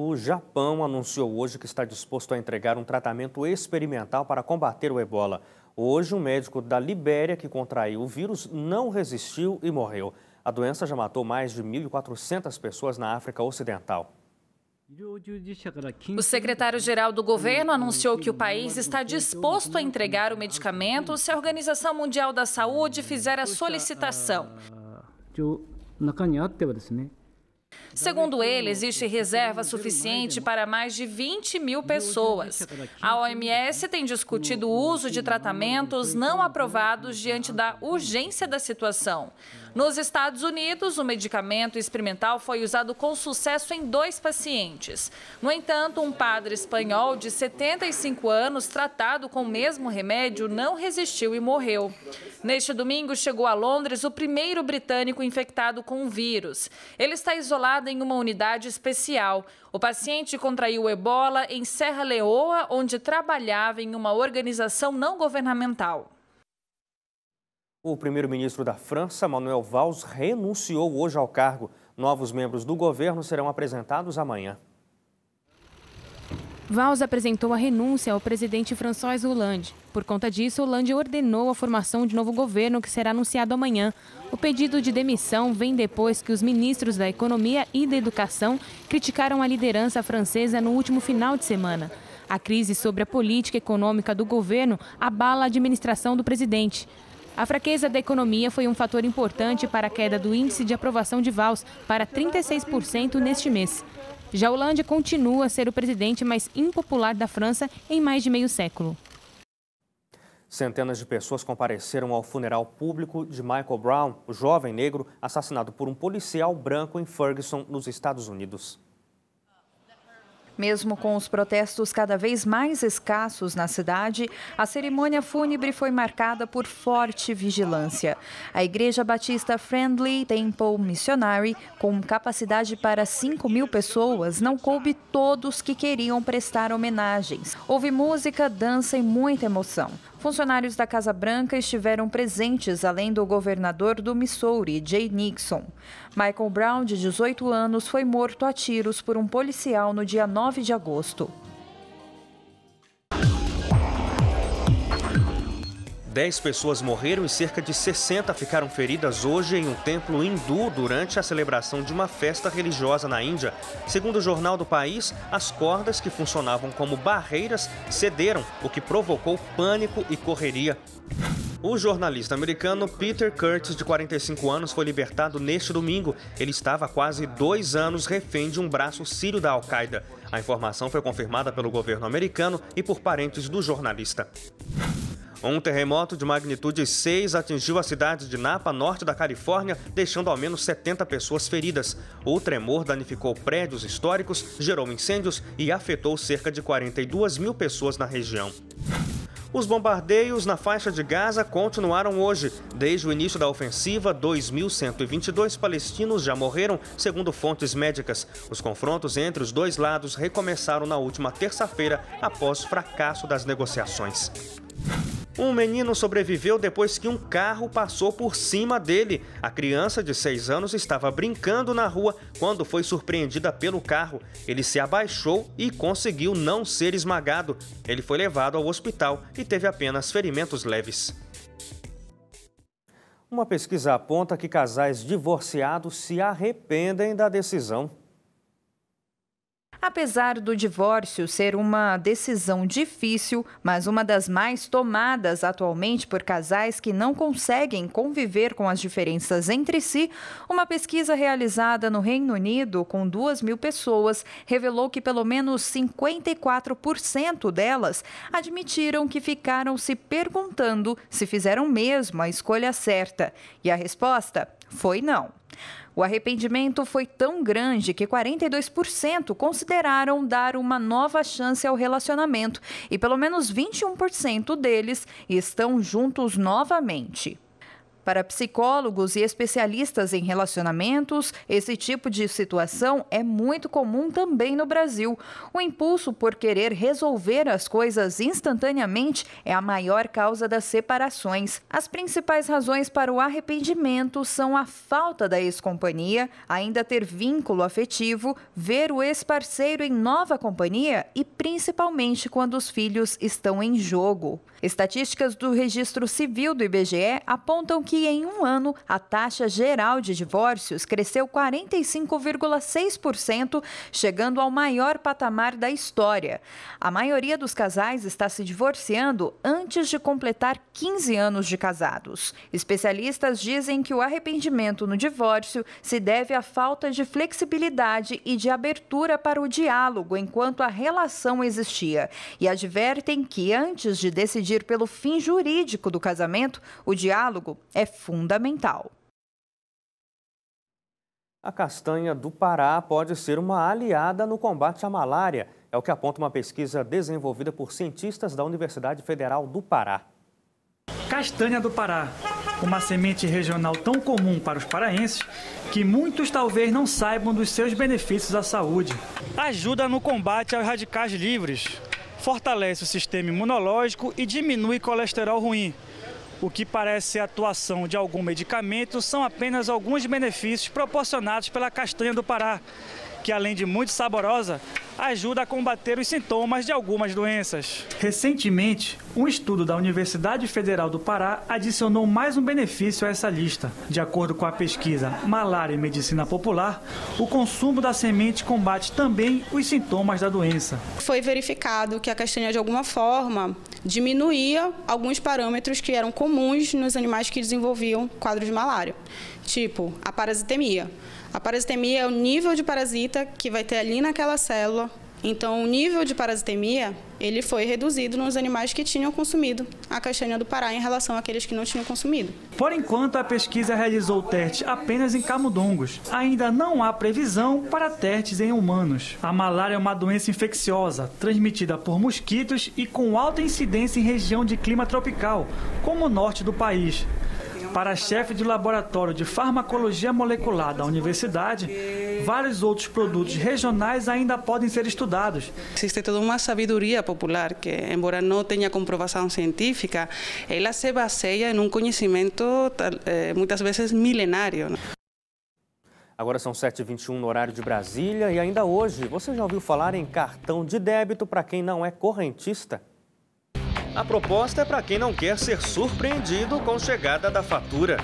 O Japão anunciou hoje que está disposto a entregar um tratamento experimental para combater o ebola. Hoje, um médico da Libéria que contraiu o vírus não resistiu e morreu. A doença já matou mais de 1.400 pessoas na África Ocidental. O secretário-geral do governo anunciou que o país está disposto a entregar o medicamento se a Organização Mundial da Saúde fizer a solicitação. Segundo ele, existe reserva suficiente para mais de 20.000 pessoas. A OMS tem discutido o uso de tratamentos não aprovados diante da urgência da situação. Nos Estados Unidos, o medicamento experimental foi usado com sucesso em 2 pacientes. No entanto, um padre espanhol de 75 anos, tratado com o mesmo remédio, não resistiu e morreu. Neste domingo, chegou a Londres o primeiro britânico infectado com o vírus. Ele está isolado em uma unidade especial. O paciente contraiu o ebola em Serra Leoa, onde trabalhava em uma organização não governamental. O primeiro-ministro da França, Manuel Valls, renunciou hoje ao cargo. Novos membros do governo serão apresentados amanhã. Valls apresentou a renúncia ao presidente François Hollande. Por conta disso, Hollande ordenou a formação de novo governo que será anunciado amanhã. O pedido de demissão vem depois que os ministros da Economia e da Educação criticaram a liderança francesa no último final de semana. A crise sobre a política econômica do governo abala a administração do presidente. A fraqueza da economia foi um fator importante para a queda do índice de aprovação de Valls para 36% neste mês. Já Hollande continua a ser o presidente mais impopular da França em mais de meio século. Centenas de pessoas compareceram ao funeral público de Michael Brown, o jovem negro assassinado por um policial branco em Ferguson, nos Estados Unidos. Mesmo com os protestos cada vez mais escassos na cidade, a cerimônia fúnebre foi marcada por forte vigilância. A Igreja Batista Friendly Temple Missionary, com capacidade para 5.000 pessoas, não coube todos que queriam prestar homenagens. Houve música, dança e muita emoção. Funcionários da Casa Branca estiveram presentes, além do governador do Missouri, Jay Nixon. Michael Brown, de 18 anos, foi morto a tiros por um policial no dia 9 de agosto. 10 pessoas morreram e cerca de 60 ficaram feridas hoje em um templo hindu durante a celebração de uma festa religiosa na Índia. Segundo o jornal do país, as cordas que funcionavam como barreiras cederam, o que provocou pânico e correria. O jornalista americano Peter Curtis, de 45 anos, foi libertado neste domingo. Ele estava há quase 2 anos refém de um braço sírio da Al-Qaeda. A informação foi confirmada pelo governo americano e por parentes do jornalista. Um terremoto de magnitude 6 atingiu a cidade de Napa, norte da Califórnia, deixando ao menos 70 pessoas feridas. O tremor danificou prédios históricos, gerou incêndios e afetou cerca de 42.000 pessoas na região. Os bombardeios na faixa de Gaza continuaram hoje. Desde o início da ofensiva, 2.122 palestinos já morreram, segundo fontes médicas. Os confrontos entre os dois lados recomeçaram na última terça-feira, após o fracasso das negociações. Um menino sobreviveu depois que um carro passou por cima dele. A criança de 6 anos estava brincando na rua quando foi surpreendida pelo carro. Ele se abaixou e conseguiu não ser esmagado. Ele foi levado ao hospital e teve apenas ferimentos leves. Uma pesquisa aponta que casais divorciados se arrependem da decisão. Apesar do divórcio ser uma decisão difícil, mas uma das mais tomadas atualmente por casais que não conseguem conviver com as diferenças entre si, uma pesquisa realizada no Reino Unido com 2.000 pessoas revelou que pelo menos 54% delas admitiram que ficaram se perguntando se fizeram mesmo a escolha certa. E a resposta foi não. O arrependimento foi tão grande que 42% consideraram dar uma nova chance ao relacionamento e pelo menos 21% deles estão juntos novamente. Para psicólogos e especialistas em relacionamentos, esse tipo de situação é muito comum também no Brasil. O impulso por querer resolver as coisas instantaneamente é a maior causa das separações. As principais razões para o arrependimento são a falta da ex-companhia, ainda ter vínculo afetivo, ver o ex-parceiro em nova companhia e principalmente quando os filhos estão em jogo. Estatísticas do Registro Civil do IBGE apontam que em um ano a taxa geral de divórcios cresceu 45,6%, chegando ao maior patamar da história. A maioria dos casais está se divorciando antes de completar 15 anos de casados. Especialistas dizem que o arrependimento no divórcio se deve à falta de flexibilidade e de abertura para o diálogo enquanto a relação existia e advertem que antes de decidir pelo fim jurídico do casamento, o diálogo é fundamental. A castanha do Pará pode ser uma aliada no combate à malária. É o que aponta uma pesquisa desenvolvida por cientistas da Universidade Federal do Pará. Castanha do Pará, uma semente regional tão comum para os paraenses que muitos talvez não saibam dos seus benefícios à saúde. Ajuda no combate aos radicais livres, fortalece o sistema imunológico e diminui colesterol ruim. O que parece ser a atuação de algum medicamento são apenas alguns benefícios proporcionados pela castanha do Pará, que além de muito saborosa, ajuda a combater os sintomas de algumas doenças. Recentemente, um estudo da Universidade Federal do Pará adicionou mais um benefício a essa lista. De acordo com a pesquisa Malária e Medicina Popular, o consumo da semente combate também os sintomas da doença. Foi verificado que a castanha, de alguma forma, diminuía alguns parâmetros que eram comuns nos animais que desenvolviam quadros de malária, tipo a parasitemia. A parasitemia é o nível de parasita que vai ter ali naquela célula. Então, o nível de parasitemia, ele foi reduzido nos animais que tinham consumido a castanha do Pará em relação àqueles que não tinham consumido. Por enquanto, a pesquisa realizou testes apenas em camundongos. Ainda não há previsão para testes em humanos. A malária é uma doença infecciosa, transmitida por mosquitos e com alta incidência em região de clima tropical, como o norte do país. Para a chefe do Laboratório de Farmacologia Molecular da Universidade, vários outros produtos regionais ainda podem ser estudados. Existe toda uma sabedoria popular que, embora não tenha comprovação científica, ela se baseia em um conhecimento muitas vezes milenário. Agora são 7h21 no horário de Brasília e ainda hoje, você já ouviu falar em cartão de débito para quem não é correntista? A proposta é para quem não quer ser surpreendido com a chegada da fatura.